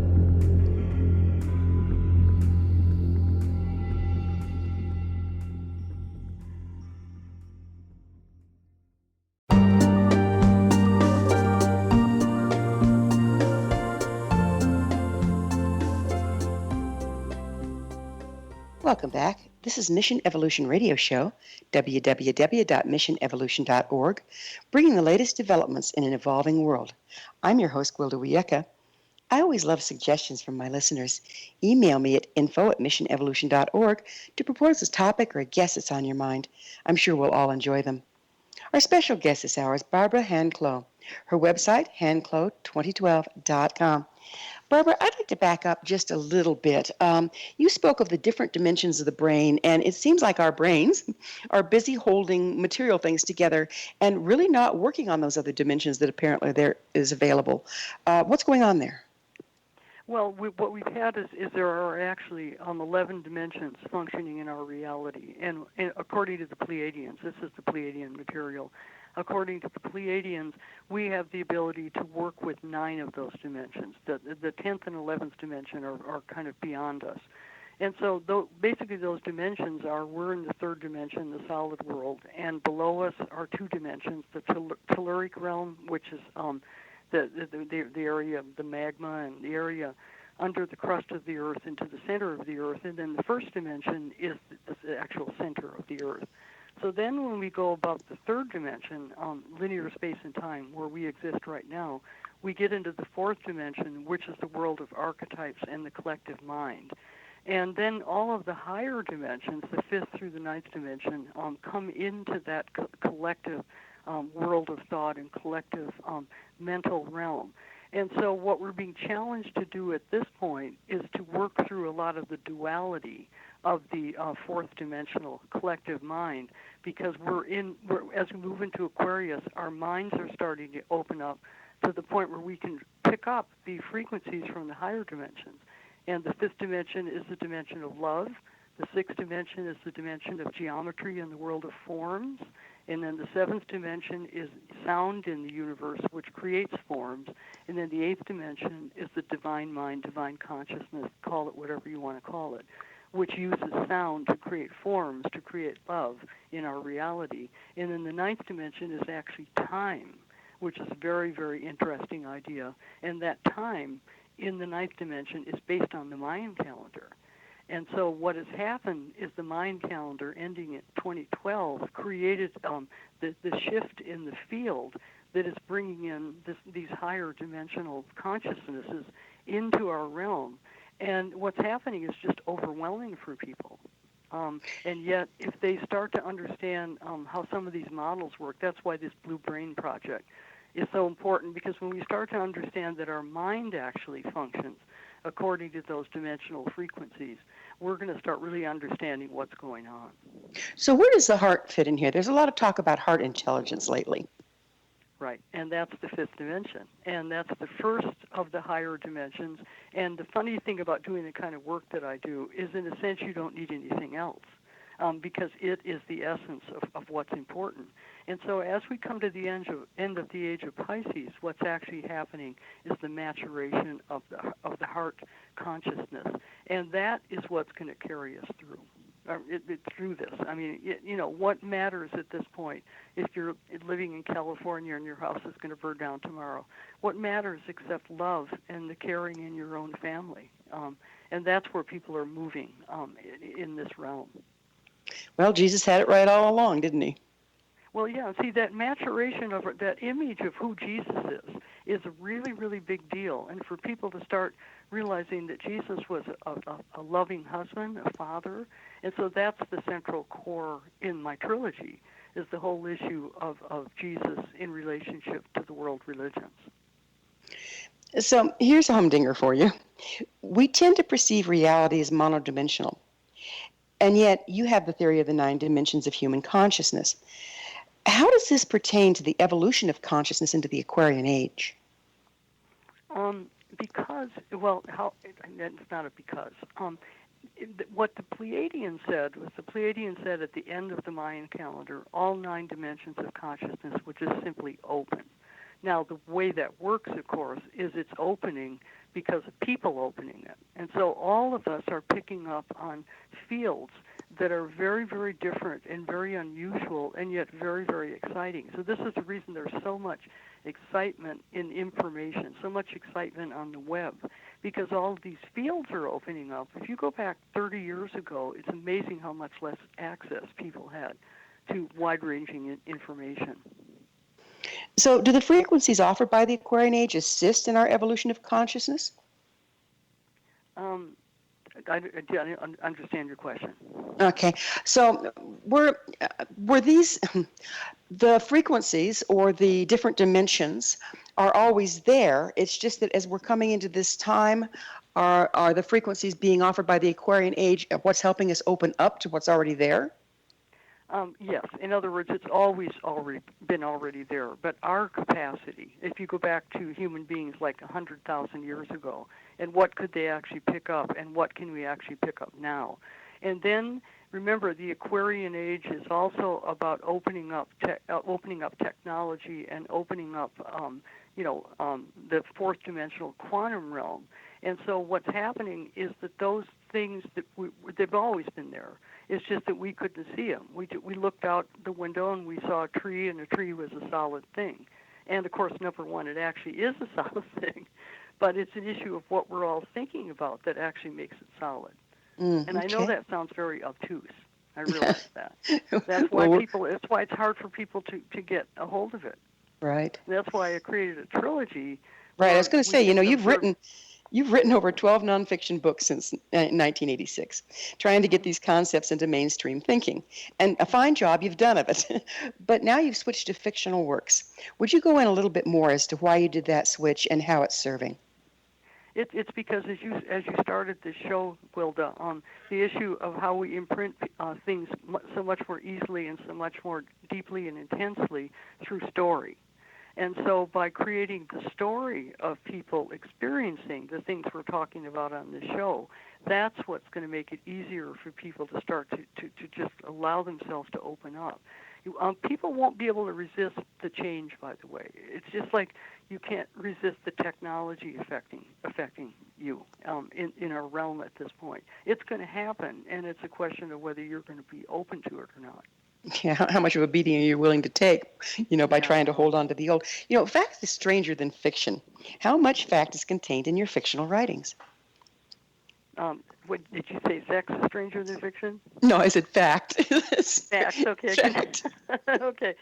Welcome back. This is Mission Evolution Radio Show, www.missionevolution.org, bringing the latest developments in an evolving world. I'm your host, Gwilda Wiyaka. I always love suggestions from my listeners. Email me at info@missionevolution.org to propose a topic or a guest that's on your mind. I'm sure we'll all enjoy them. Our special guest this hour is Barbara Clow. Her website, handclow2012.com. Barbara, I'd like to back up just a little bit. You spoke of the different dimensions of the brain, and it seems like our brains are busy holding material things together and really not working on those other dimensions that apparently there is available. What's going on there? Well, what we've had is there are actually 11 dimensions functioning in our reality, and according to the Pleiadians, this is the Pleiadian material. According to the Pleiadians, we have the ability to work with 9 of those dimensions. The 10th and 11th dimension are kind of beyond us. And so basically those dimensions we're in the 3rd dimension, the solid world, and below us are 2 dimensions, the telluric realm, which is the area of the magma and the area under the crust of the earth into the center of the earth, and then the 1st dimension is the actual center of the earth. So then when we go above the 3rd dimension, linear space and time, where we exist right now, we get into the 4th dimension, which is the world of archetypes and the collective mind. And then all of the higher dimensions, the 5th through the 9th dimension, come into that collective world of thought and collective mental realm. And so what we're being challenged to do at this point is to work through a lot of the duality of the 4th dimensional collective mind, because as we move into Aquarius, our minds are starting to open up to the point where we can pick up the frequencies from the higher dimensions. And the 5th dimension is the dimension of love. The 6th dimension is the dimension of geometry and the world of forms. And then the 7th dimension is sound in the universe, which creates forms. And then the 8th dimension is the divine mind, divine consciousness, call it whatever you want to call it, which uses sound to create forms, to create love in our reality. And then the 9th dimension is actually time, which is a very, very interesting idea. And that time in the 9th dimension is based on the Mayan calendar. And so what has happened is the Mayan calendar ending at 2012 created the shift in the field that is bringing in these higher dimensional consciousnesses into our realm. And what's happening is just overwhelming for people. And yet, if they start to understand how some of these models work, that's why this Blue Brain Project is so important, because when we start to understand that our mind actually functions according to those dimensional frequencies, we're going to start really understanding what's going on. So where does the heart fit in here? There's a lot of talk about heart intelligence lately. Right, and that's the 5th dimension, and that's the first of the higher dimensions. And the funny thing about doing the kind of work that I do is, in a sense, you don't need anything else, because it is the essence of what's important. And so as we come to the end of the age of Pisces, what's actually happening is the maturation of the heart consciousness, and that is what's going to carry us through. Through this. I mean, what matters at this point if you're living in California and your house is going to burn down tomorrow? What matters except love and the caring in your own family? And that's where people are moving in this realm. Well, Jesus had it right all along, didn't he? Well, yeah, see, that maturation of that image of who Jesus is a really, really big deal. And for people to start realizing that Jesus was a loving husband, a father, and so that's the central core in my trilogy, is the whole issue of Jesus in relationship to the world religions. So here's a humdinger for you. We tend to perceive reality as monodimensional, and yet you have the theory of the 9 dimensions of human consciousness. How does this pertain to the evolution of consciousness into the Aquarian age? Because, well, it's not a because. What the Pleiadians said was the Pleiadians said at the end of the Mayan calendar, all 9 dimensions of consciousness would just simply open. Now, the way that works, of course, is it's opening because of people opening it. And so all of us are picking up on fields that are very, very different and very unusual and yet very, very exciting. So this is the reason there's so much excitement in information, so much excitement on the web, because all of these fields are opening up. If you go back 30 years ago, it's amazing how much less access people had to wide-ranging information. So do the frequencies offered by the Aquarian age assist in our evolution of consciousness? I don't understand your question. Okay, so were these the frequencies or the different dimensions are always there? It's just that as we're coming into this time, are the frequencies being offered by the Aquarian age what's helping us open up to what's already there? Yes. In other words, it's always been there. But our capacity, if you go back to human beings like 100,000 years ago, and what could they actually pick up, and what can we actually pick up now? And then remember, the Aquarian age is also about opening up technology and opening up, the fourth dimensional quantum realm. And so what's happening is that those things they've always been there. It's just that we couldn't see them. We looked out the window and we saw a tree, and a tree was a solid thing. And, of course, number one, it actually is a solid thing. But it's an issue of what we're all thinking about that actually makes it solid. And I know that sounds very obtuse. I realize that. That's why that's why it's hard for people to get a hold of it. Right. And that's why I created a trilogy. Right. I was going to say, You've written over 12 nonfiction books since 1986, trying to get these concepts into mainstream thinking. And a fine job you've done of it. But now you've switched to fictional works. Would you go in a little bit more as to why you did that switch and how it's serving? It's because as you started this show, Gwilda, the issue of how we imprint things so much more easily and so much more deeply and intensely through story. And so by creating the story of people experiencing the things we're talking about on this show, that's what's going to make it easier for people to start to just allow themselves to open up. People won't be able to resist the change, by the way. It's just like you can't resist the technology affecting you in our realm at this point. It's going to happen, and it's a question of whether you're going to be open to it or not. Yeah, how much of a beating are you willing to take, by trying to hold on to the old? Fact is stranger than fiction. How much fact is contained in your fictional writings? What did you say? Sex is stranger than fiction? No, I said fact. Facts, okay. Fact. Okay.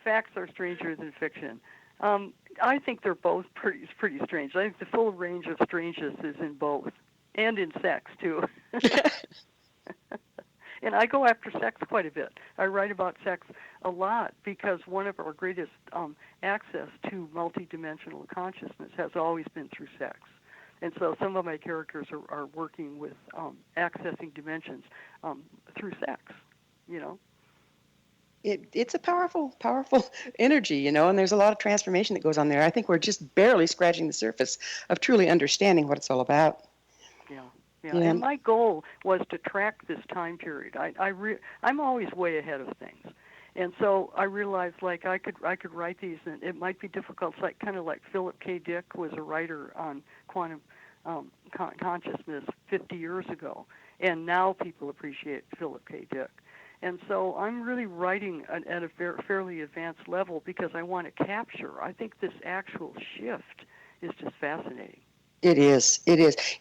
Facts are stranger than fiction. I think they're both pretty strange. I think the full range of strangeness is in both, and in sex, too. And I go after sex quite a bit. I write about sex a lot because one of our greatest access to multidimensional consciousness has always been through sex. And so some of my characters are working with accessing dimensions through sex, It's a powerful energy, and there's a lot of transformation that goes on there. I think we're just barely scratching the surface of truly understanding what it's all about. Yeah. And my goal was to track this time period. I'm always way ahead of things. And so I realized, I could write these, and it might be difficult. It's kind of like Philip K. Dick was a writer on quantum consciousness 50 years ago, and now people appreciate Philip K. Dick. And so I'm really writing at a fairly advanced level because I want to capture. I think this actual shift is just fascinating. It is.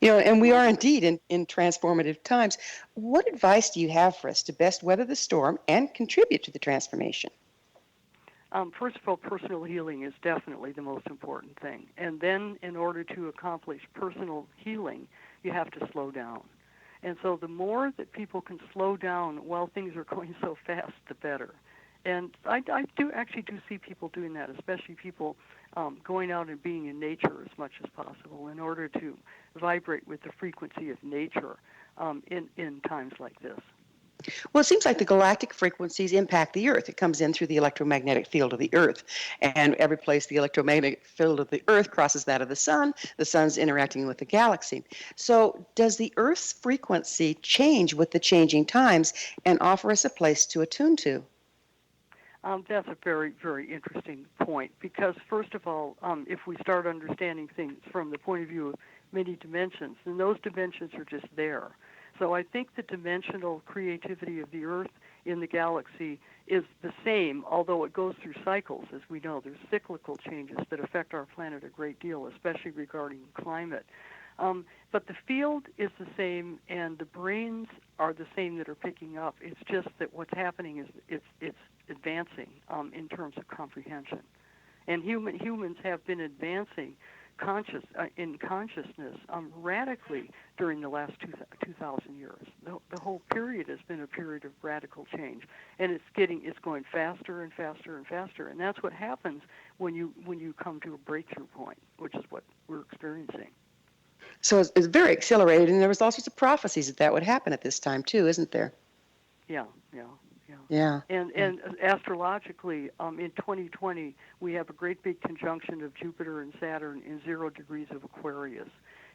And we are indeed in transformative times. What advice do you have for us to best weather the storm and contribute to the transformation? First of all, personal healing is definitely the most important thing. And then in order to accomplish personal healing, you have to slow down. And so the more that people can slow down while things are going so fast, the better. And I do see people doing that, especially people going out and being in nature as much as possible in order to vibrate with the frequency of nature in times like this. Well, it seems like the galactic frequencies impact the Earth. It comes in through the electromagnetic field of the Earth. And every place the electromagnetic field of the Earth crosses that of the sun's interacting with the galaxy. So does the Earth's frequency change with the changing times and offer us a place to attune to? That's a very, very interesting point because, first of all, if we start understanding things from the point of view of many dimensions, then those dimensions are just there. So I think the dimensional creativity of the Earth in the galaxy is the same, although it goes through cycles. As we know, there's cyclical changes that affect our planet a great deal, especially regarding climate. But the field is the same, and the brains are the same that are picking up. It's just that what's happening is it's advancing in terms of comprehension. And humans have been advancing in consciousness radically during the last 2,000 years. The whole period has been a period of radical change, and it's going faster and faster and faster. And that's what happens when you come to a breakthrough point, which is what we're experiencing. So it's very accelerated, and there was all sorts of prophecies that would happen at this time too, isn't there? Yeah. Yeah. And astrologically, in 2020, we have a great big conjunction of Jupiter and Saturn in 0 degrees of Aquarius,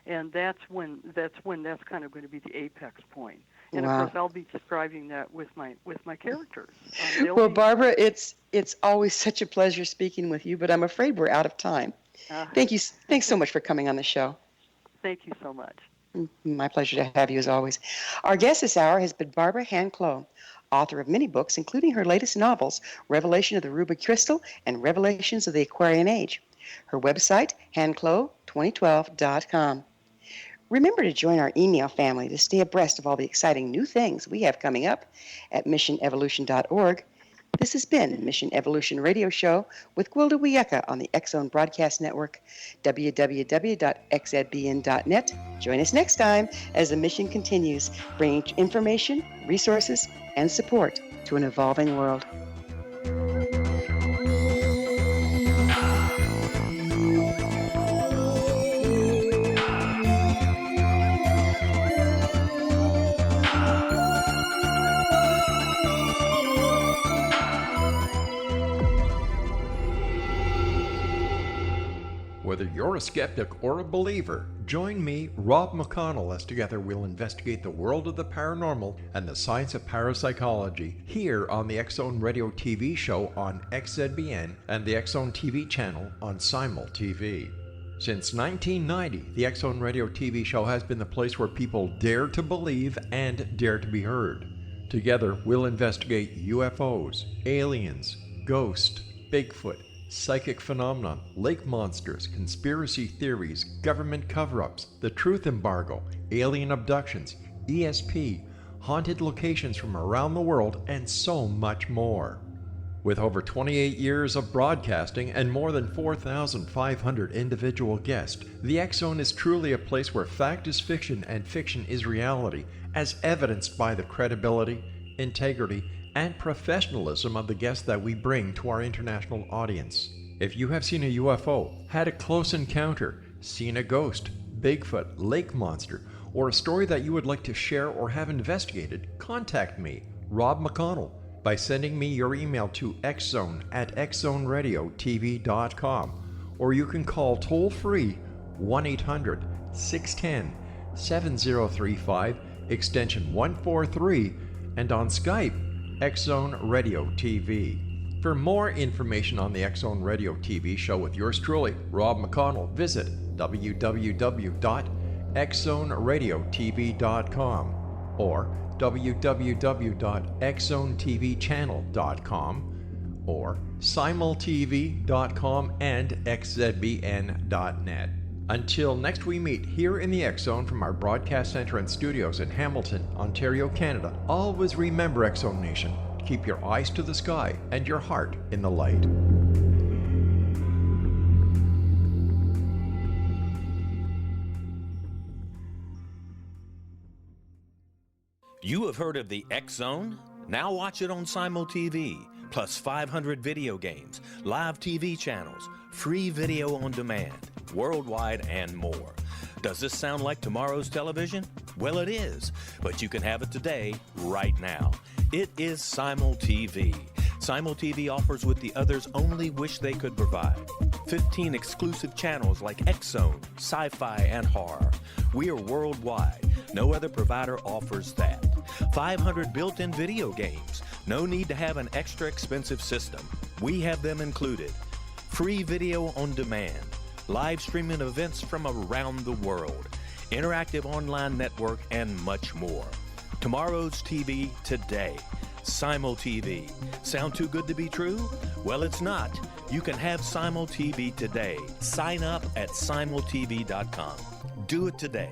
and that's when that's kind of going to be the apex point. And Wow. of course, I'll be describing that with my characters. Well, Barbara, it's always such a pleasure speaking with you, but I'm afraid we're out of time. Thanks so much for coming on the show. Thank you so much. My pleasure to have you as always. Our guest this hour has been Barbara Clow, author of many books, including her latest novels, Revelation of the Ruby Crystal and Revelations of the Aquarian Age. Her website, handclow2012.com. Remember to join our email family to stay abreast of all the exciting new things we have coming up at missionevolution.org. This has been Mission Evolution Radio Show with Gwilda Wiyaka on the X-Zone Broadcast Network, www.xzbn.net. Join us next time as the mission continues, bringing information, resources, and support to an evolving world. Whether you're a skeptic or a believer, join me, Rob McConnell, as together we'll investigate the world of the paranormal and the science of parapsychology here on the X-Zone Radio TV show on XZBN and the X-Zone TV channel on Simul TV. Since 1990, the X-Zone Radio TV show has been the place where people dare to believe and dare to be heard. Together, we'll investigate UFOs, aliens, ghosts, Bigfoot, psychic phenomenon, lake monsters, conspiracy theories, government cover-ups, the truth embargo, alien abductions, ESP, haunted locations from around the world, and so much more. With over 28 years of broadcasting and more than 4,500 individual guests, the X-Zone is truly a place where fact is fiction and fiction is reality, as evidenced by the credibility, integrity, and professionalism of the guests that we bring to our international audience. If you have seen a UFO, had a close encounter, seen a ghost, Bigfoot, lake monster, or a story that you would like to share or have investigated, contact me, Rob McConnell, by sending me your email to xzone@xzoneradiotv.com, or you can call toll-free 1-800-610-7035, extension 143, and on Skype, X-Zone Radio TV. For more information on the X-Zone Radio TV show with yours truly, Rob McConnell, visit www.xzoneradiotv.com or www.xzonetvchannel.com or simultv.com and xzbn.net. Until next we meet here in the X-Zone from our broadcast center and studios in Hamilton, Ontario, Canada, always remember, X-Zone Nation, keep your eyes to the sky and your heart in the light. You have heard of the X-Zone? Now watch it on Simul TV, plus 500 video games, live TV channels, free video on demand, worldwide, and more. Does this sound like tomorrow's television? Well, it is, but you can have it today, right now. It is Simul TV. Simul TV offers what the others only wish they could provide. 15 exclusive channels like X-Zone, Sci-Fi, and Horror. We are worldwide. No other provider offers that. 500 built-in video games. No need to have an extra expensive system. We have them included. Free video on demand. Live streaming events from around the world. Interactive online network, and much more. Tomorrow's TV today. Simul TV. Sound too good to be true? Well, it's not. You can have Simul TV today. Sign up at simultv.com. Do it today.